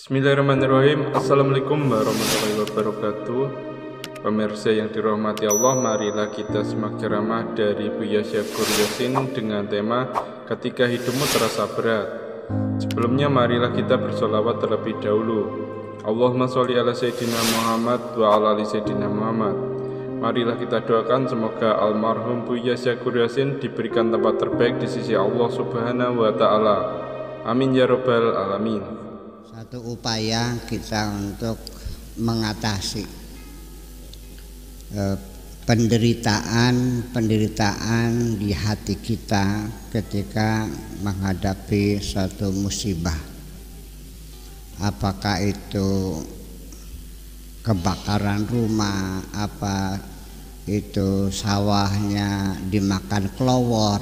Bismillahirrahmanirrahim. Assalamualaikum warahmatullahi wabarakatuh. Pemirsa yang dirahmati Allah, marilah kita simak ceramah dari Buya Syakur Yasin dengan tema Ketika Hidupmu Terasa Berat. Sebelumnya marilah kita bersolawat terlebih dahulu. Allahumma sholli ala Sayyidina Muhammad wa ala ali Sayyidina Muhammad. Marilah kita doakan semoga almarhum Buya Syakur Yasin diberikan tempat terbaik di sisi Allah Subhanahu wa Ta'ala. Amin ya Rabbal Alamin. Satu upaya kita untuk mengatasi penderitaan di hati kita ketika menghadapi suatu musibah. Apakah itu kebakaran rumah, apa itu sawahnya dimakan kelowor,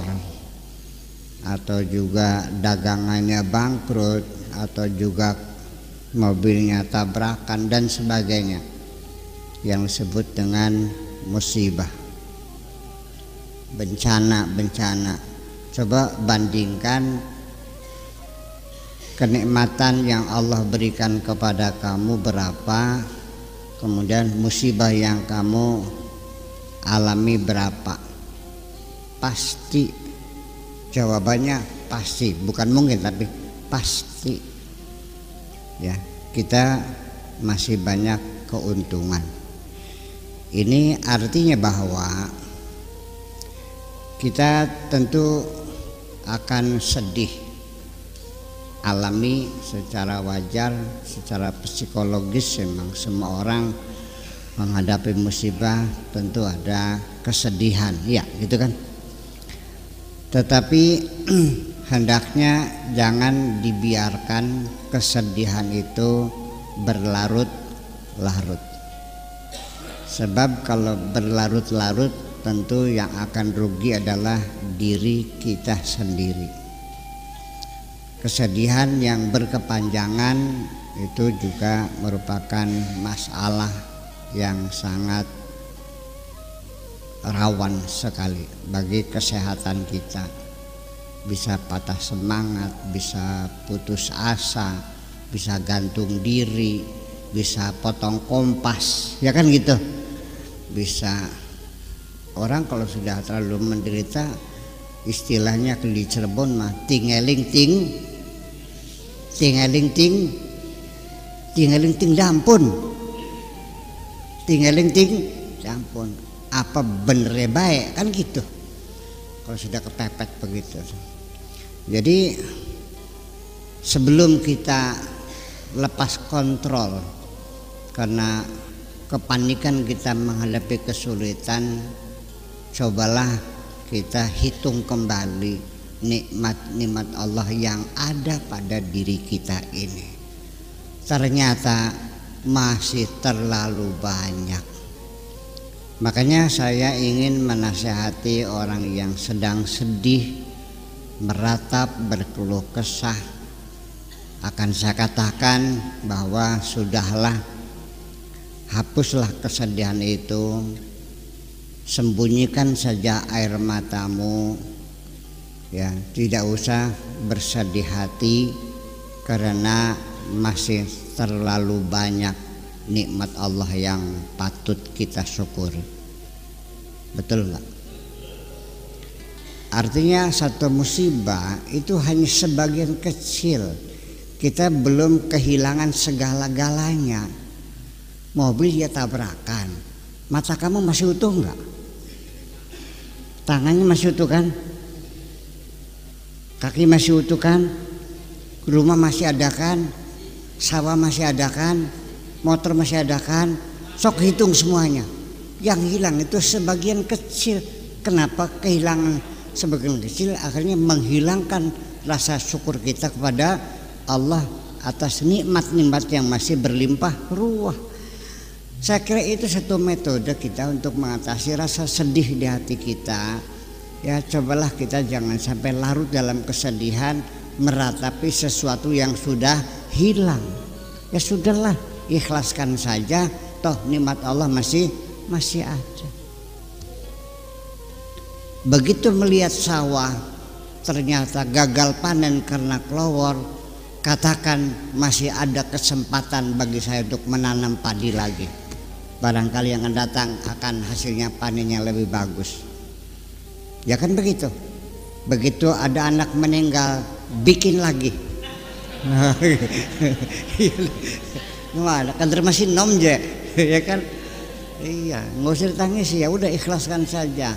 atau juga dagangannya bangkrut, atau juga mobilnya tabrakan dan sebagainya yang disebut dengan musibah, bencana. Coba bandingkan kenikmatan yang Allah berikan kepada kamu berapa, kemudian musibah yang kamu alami berapa. Pasti jawabannya pasti, bukan mungkin tapi pasti ya, kita masih banyak keuntungan. Ini artinya bahwa kita tentu akan sedih, alami secara wajar, secara psikologis. Memang semua orang menghadapi musibah tentu ada kesedihan, ya gitu kan. Tetapi hendaknya jangan dibiarkan kesedihan itu berlarut-larut. Sebab kalau berlarut-larut tentu yang akan rugi adalah diri kita sendiri. Kesedihan yang berkepanjangan itu juga merupakan masalah yang sangat rawan sekali bagi kesehatan kita. Bisa patah semangat, bisa putus asa, bisa gantung diri, bisa potong kompas, ya kan gitu. Bisa orang kalau sudah terlalu menderita, istilahnya di Cirebon mah tingeling ting dampun. Tingeling ting dampun. Apa bener baik kan gitu kalau sudah kepepet begitu. Jadi sebelum kita lepas kontrol karena kepanikan kita menghadapi kesulitan, cobalah kita hitung kembali nikmat-nikmat Allah yang ada pada diri kita ini. Ternyata masih terlalu banyak. Makanya saya ingin menasihati orang yang sedang sedih, meratap, berkeluh kesah. Akan saya katakan bahwa sudahlah, hapuslah kesedihan itu, sembunyikan saja air matamu, ya, tidak usah bersedih hati karena masih terlalu banyak nikmat Allah yang patut kita syukuri. Betul nggak? Artinya satu musibah itu hanya sebagian kecil. Kita belum kehilangan segala-galanya. Mobil ya tabrakan, mata kamu masih utuh nggak? Tangannya masih utuh kan? Kaki masih utuh kan? Rumah masih ada kan? Sawah masih ada kan? Motor masih ada kan? Sok hitung semuanya. Yang hilang itu sebagian kecil. Kenapa kehilangan sebagian kecil? Akhirnya menghilangkan rasa syukur kita kepada Allah atas nikmat-nikmat yang masih berlimpah ruah. Saya kira itu satu metode kita untuk mengatasi rasa sedih di hati kita. Ya, cobalah kita jangan sampai larut dalam kesedihan meratapi sesuatu yang sudah hilang. Ya sudahlah, ikhlaskan saja, toh nikmat Allah masih ada. Begitu melihat sawah ternyata gagal panen karena kelowor, katakan masih ada kesempatan bagi saya untuk menanam padi lagi. Barangkali yang akan datang akan hasilnya panennya lebih bagus. Ya kan begitu. Begitu ada anak meninggal, bikin lagi. Mana kan masih nom je, ya kan? Iya, nggak usah ditangis, ya udah ikhlaskan saja.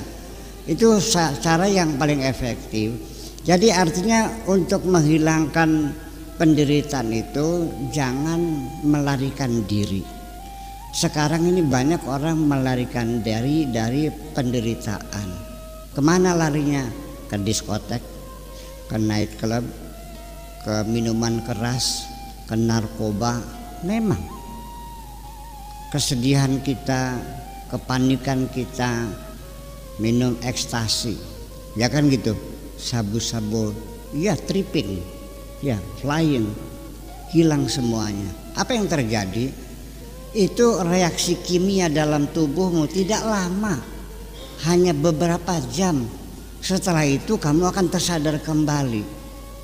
Itu cara yang paling efektif. Jadi artinya untuk menghilangkan penderitaan itu jangan melarikan diri. Sekarang ini banyak orang melarikan diri dari penderitaan. Kemana larinya? Ke diskotek, ke night club, ke minuman keras, ke narkoba. Memang kesedihan kita, kepanikan kita, minum ekstasi, ya kan gitu, sabu-sabu, ya tripping, ya flying, hilang semuanya. Apa yang terjadi? Itu reaksi kimia dalam tubuhmu tidak lama, hanya beberapa jam. Setelah itu kamu akan tersadar kembali.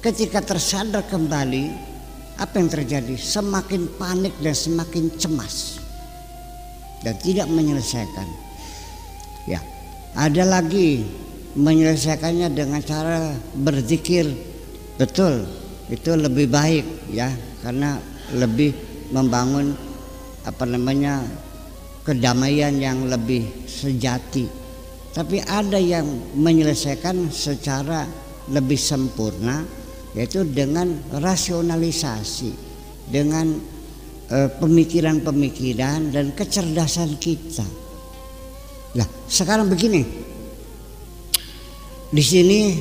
Ketika tersadar kembali, apa yang terjadi? Semakin panik dan semakin cemas dan tidak menyelesaikan. Ya, ada lagi menyelesaikannya dengan cara berzikir. Betul, itu lebih baik ya, karena lebih membangun kedamaian yang lebih sejati. Tapi ada yang menyelesaikan secara lebih sempurna, yaitu dengan rasionalisasi, dengan pemikiran-pemikiran dan kecerdasan kita. Nah, sekarang begini, di sini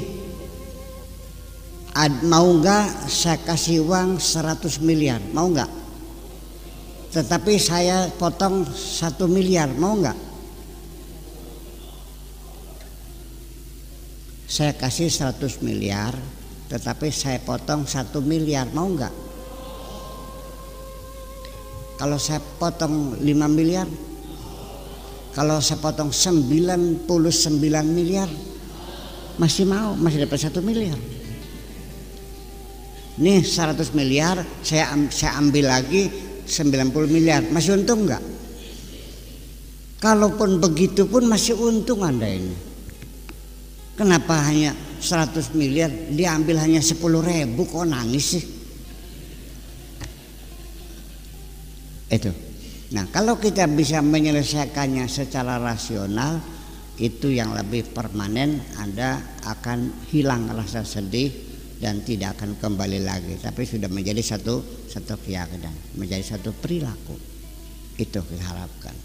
mau nggak saya kasih uang 100 miliar, mau nggak? Tetapi saya potong 1 miliar, mau nggak? Saya kasih 100 miliar, tetapi saya potong 1 miliar, mau nggak? Kalau saya potong 5 miliar, kalau saya potong 99 miliar, masih mau, masih dapat 1 miliar. Nih 100 miliar, saya ambil lagi 90 miliar, masih untung nggak? Kalaupun begitu pun masih untung Anda ini. Kenapa hanya 100 miliar diambil hanya 10.000, kok nangis sih? Itu. Nah, kalau kita bisa menyelesaikannya secara rasional, itu yang lebih permanen. Anda akan hilang rasa sedih dan tidak akan kembali lagi, tapi sudah menjadi satu keyakinan, menjadi satu perilaku. Itu kita harapkan.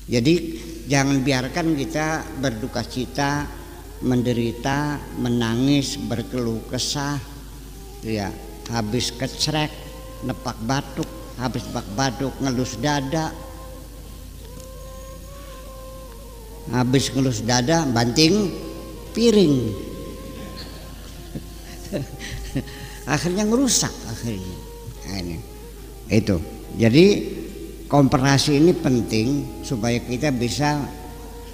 Jadi jangan biarkan kita berduka cita, menderita, menangis, berkeluh kesah, ya, habis kecrek, nepak batuk, habis nepak batuk ngelus dada, habis ngelus dada banting piring, akhirnya ngerusak akhirnya. Nah, ini itu. Jadi komparasi ini penting supaya kita bisa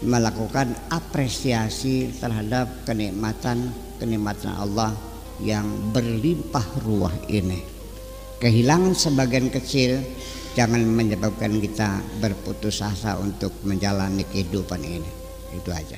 melakukan apresiasi terhadap kenikmatan Allah yang berlimpah ruah ini. Kehilangan sebagian kecil jangan menyebabkan kita berputus asa untuk menjalani kehidupan ini. Itu aja.